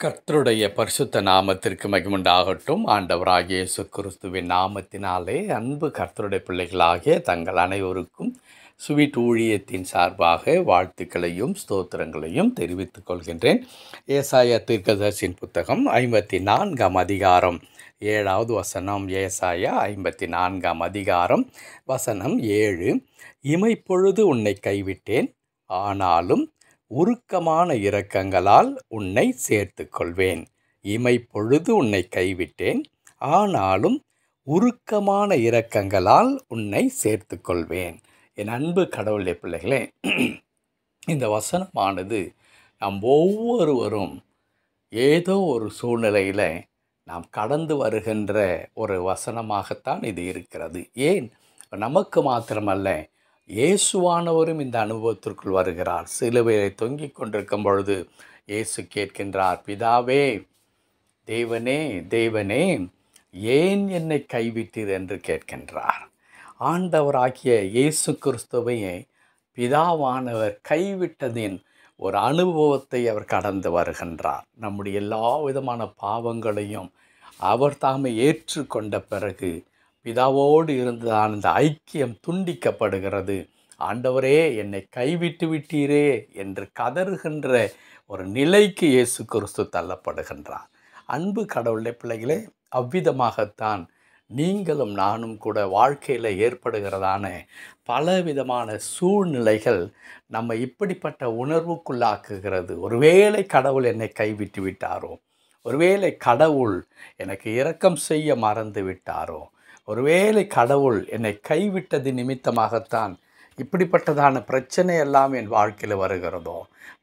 கர்த்தருடைய பரிசுத்த நாமத்திற்கு மகிமுண்டாகட்டும். ஆண்டவராகிய இயேசு கிறிஸ்துவின் நாமத்தினாலே அன்பு கர்த்தருடைய பிள்ளைகளாகிய தங்கள் அனைவருக்கும் ஸ்வீட் ஊழியத்தின் சார்பாக வாழ்த்துக்களையும் ஸ்தோத்திரங்களையும் தெரிவித்துக் கொள்கின்றேன். ஏசாயா தீர்க்கதரிசியின் புத்தகம் 54ஆம் அதிகாரம் 7வது வசனம். ஏசாயா 54ஆம் அதிகாரம் வசனம் 7. இமைப்பொழுது உன்னை கைவிட்டேன், ஆனாலும் உருக்கமான இரக்கங்களால் உன்னை சேர்த்து கொள்வேன். இமைப்பொழுது உன்னை கைவிட்டேன், ஆனாலும் உருக்கமான இரக்கங்களால் உன்னை சேர்த்து கொள்வேன். என் அன்பு கடவுளுடைய பிள்ளைகளே, இந்த வசனமானது நாம் ஒவ்வொருவரும் ஏதோ ஒரு சூழ்நிலையில் நாம் கடந்து வருகின்ற ஒரு வசனமாகத்தான் இது இருக்கிறது. ஏன் நமக்கு மாத்திரமல்ல, இயேசுவானவரும் இந்த அனுபவத்திற்குள் வருகிறார். சிலுவையை தொங்கிக் கொண்டிருக்கும் பொழுது இயேசு கேட்கின்றார், பிதாவே, தேவனே, தேவனே, ஏன் என்னை கைவிட்டீர் என்று கேட்கின்றார். ஆண்டவராகிய இயேசு கிறிஸ்துவை பிதாவானவர் கைவிட்டதின் ஒரு அனுபவத்தை அவர் கடந்து வருகின்றார். நம்முடைய எல்லா விதமான பாவங்களையும் அவர் தாமே ஏற்றுக்கொண்ட பிறகு பிதாவோடு இருந்ததான இந்த ஐக்கியம் துண்டிக்கப்படுகிறது. ஆண்டவரே, என்னை கைவிட்டு விட்டீரே என்று கதறுகின்ற ஒரு நிலைக்கு இயேசு கிறிஸ்து தள்ளப்படுகின்றார். அன்பு கடவுளுடைய பிள்ளைகளே, அவ்விதமாகத்தான் நீங்களும் நானும் கூட வாழ்க்கையில் ஏற்படுகிறதான பலவிதமான சூழ்நிலைகள் நம்ம இப்படிப்பட்ட உணர்வுக்குள்ளாக்குகிறது. ஒருவேளை கடவுள் என்னை கைவிட்டு விட்டாரோ, ஒருவேளை கடவுள் எனக்கு இரக்கம் செய்ய மறந்து விட்டாரோ, ஒருவேளை கடவுள் என்னை கைவிட்டது நிமித்தமாகத்தான் இப்படிப்பட்டதான பிரச்சனை எல்லாம் என் வாழ்க்கையில் வருகிறதோ,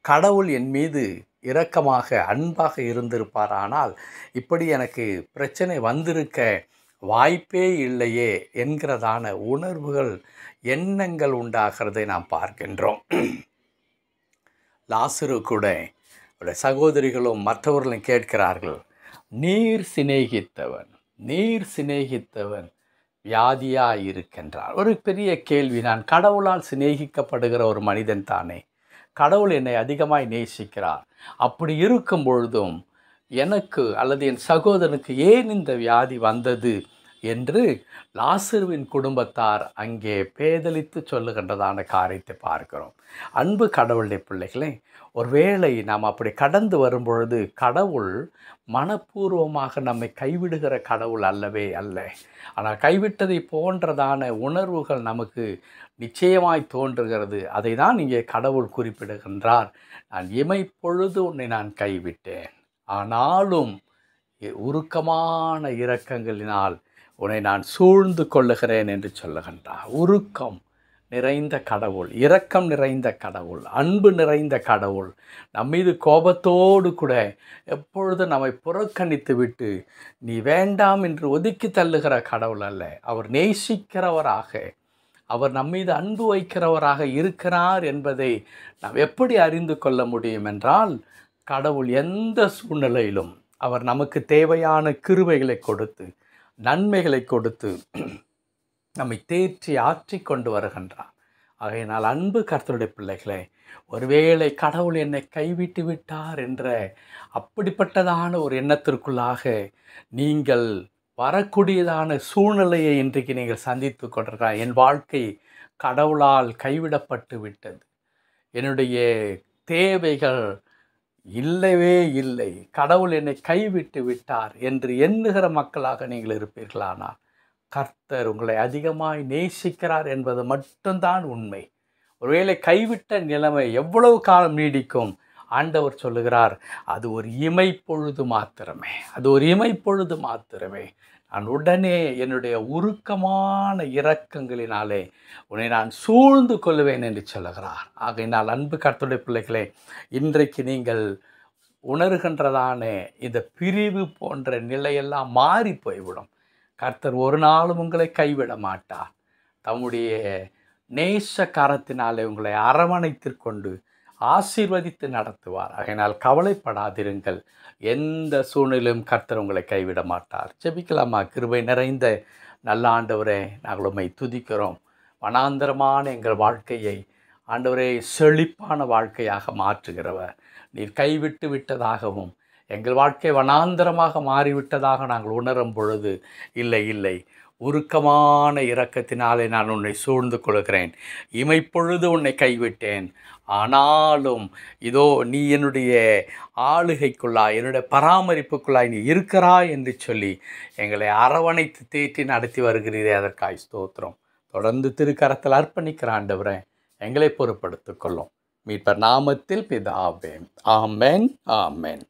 கடவுள் என் மீது இரக்கமாக அன்பாக இருந்திருப்பார், ஆனால் இப்படி எனக்கு பிரச்சனை வந்திருக்க வாய்ப்பே இல்லையே என்கிறதான உணர்வுகள், எண்ணங்கள் உண்டாகிறதை நாம் பார்க்கின்றோம். லாசரு கூட அவருடைய சகோதரிகளும் மற்றவர்களும் கேட்கிறார்கள், நீர் சிநேகித்தவன், நீர் சிநேகித்தவன் வியாதியாக இருக்கின்றார். ஒரு பெரிய கேள்வி. நான் கடவுளால் சிநேகிக்கப்படுகிற ஒரு மனிதன் தானே, கடவுள் என்னை அதிகமாய் நேசிக்கிறார். அப்படி இருக்கும் பொழுதும் எனக்கு அல்லது என் சகோதரனுக்கு ஏன் இந்த வியாதி வந்தது என்று லாசருவின் குடும்பத்தார் அங்கே பேதலித்து சொல்லுகின்றதான காரியத்தை பார்க்கிறோம். அன்பு கடவுளுடைய பிள்ளைகளே, ஒருவேளை நாம் அப்படி கடந்து வரும்பொழுது கடவுள் மனப்பூர்வமாக நம்மை கைவிடுகிற கடவுள் அல்லவே அல்ல. ஆனால் கைவிட்டதை போன்றதான உணர்வுகள் நமக்கு நிச்சயமாய் தோன்றுகிறது. அதை தான் இங்கே கடவுள் குறிப்பிடுகின்றார். நான் இமைப்பொழுது உன்னை நான் கைவிட்டேன், ஆனாலும் உருக்கமான இரக்கங்களினால் உன்னை நான் சூழ்ந்து கொள்ளுகிறேன் என்று சொல்லுகின்றார். உருக்கம் நிறைந்த கடவுள், இரக்கம் நிறைந்த கடவுள், அன்பு நிறைந்த கடவுள், நம்மீது கோபத்தோடு கூட எப்பொழுது நம்மை புறக்கணித்து விட்டு நீ வேண்டாம் என்று ஒதுக்கி தள்ளுகிற கடவுள் அல்ல. அவர் நேசிக்கிறவராக, அவர் நம்மீது அன்பு வைக்கிறவராக இருக்கிறார் என்பதை நாம் எப்படி அறிந்து கொள்ள முடியும் என்றால், கடவுள் எந்த சூழ்நிலையிலும் அவர் நமக்கு தேவையான கிருபைகளை கொடுத்து, நன்மைகளை கொடுத்து நம்மை தேற்றி ஆற்றி கொண்டு வருகின்றார். ஆகையினால் அன்பு கர்த்தருடைய பிள்ளைகளே, ஒருவேளை கடவுள் என்னை கைவிட்டு விட்டார் என்ற அப்படிப்பட்டதான ஒரு எண்ணத்திற்குள்ளாக நீங்கள் வரக்கூடியதான சூழ்நிலையை இன்றைக்கு நீங்கள் சந்தித்து கொண்டிருக்கிறார். என் வாழ்க்கை கடவுளால் கைவிடப்பட்டு விட்டது, என்னுடைய தேவைகள் இல்லவே இல்லை, கடவுள் என்னை கைவிட்டு விட்டார் என்று எண்ணுகிற மக்களாக நீங்கள் இருப்பீர்களானால், கர்த்தர் உங்களை அதிகமாய் நேசிக்கிறார் என்பது மட்டும்தான் உண்மை. ஒருவேளை கைவிட்ட நிலைமை எவ்வளவு காலம் நீடிக்கும்? ஆண்டவர் சொல்லுகிறார், அது ஒரு இமைப்பொழுது மாத்திரமே, அது ஒரு இமைப்பொழுது மாத்திரமே. நான் உடனே என்னுடைய உருக்கமான இரக்கங்களினாலே உன்னை நான் சூழ்ந்து கொள்வேன் என்று சொல்லுகிறார். ஆகையினால் அன்பு கர்த்தருடைய பிள்ளைகளே, இன்றைக்கு நீங்கள் உணர்கின்றதான இந்த பிரிவு போன்ற நிலையெல்லாம் மாறி போய்விடும். கர்த்தர் ஒரு நாளும் உங்களை கைவிட மாட்டார். தம்முடைய நேச கரத்தினாலே உங்களை அரவணைத்து கொண்டு ஆசீர்வதித்து நடத்துவார். ஆகையினால் கவலைப்படாதிருங்கள், எந்த சூழ்நிலையும் கர்த்தர் உங்களை கைவிட மாட்டார். ஜெபிக்கலாமா? கிருபை நிறைந்த நல்ல ஆண்டவரே, நாங்கள் உம்மை துதிக்கிறோம். வனாந்தரமான எங்கள் வாழ்க்கையை ஆண்டவரே செழிப்பான வாழ்க்கையாக மாற்றுகிறவர். நீர் கைவிட்டு விட்டதாகவும் எங்கள் வாழ்க்கை வனாந்தரமாக மாறிவிட்டதாக நாங்கள் உணரும் பொழுது, இல்லை இல்லை, உருக்கமான இரக்கத்தினாலே நான் உன்னை சூழ்ந்து கொள்கிறேன். இமைப்பொழுது உன்னை கைவிட்டேன், ஆனாலும் இதோ நீ என்னுடைய ஆளுகைக்குள்ளாய், என்னுடைய பராமரிப்புக்குள்ளாய் நீ இருக்கிறாய் என்று சொல்லி எங்களை அரவணைத்து தேற்றி நடத்தி வருகிறீரே, அதற்காய் ஸ்தோத்திரம். தொடர்ந்து திருக்கரத்தில் அர்ப்பணிக்கிற ஆண்டவரே, எங்களை பொறுப்படுத்திக் கொள்ளும். மீட்பர் நாமத்தில் பிதாவே, ஆமென், ஆமென்.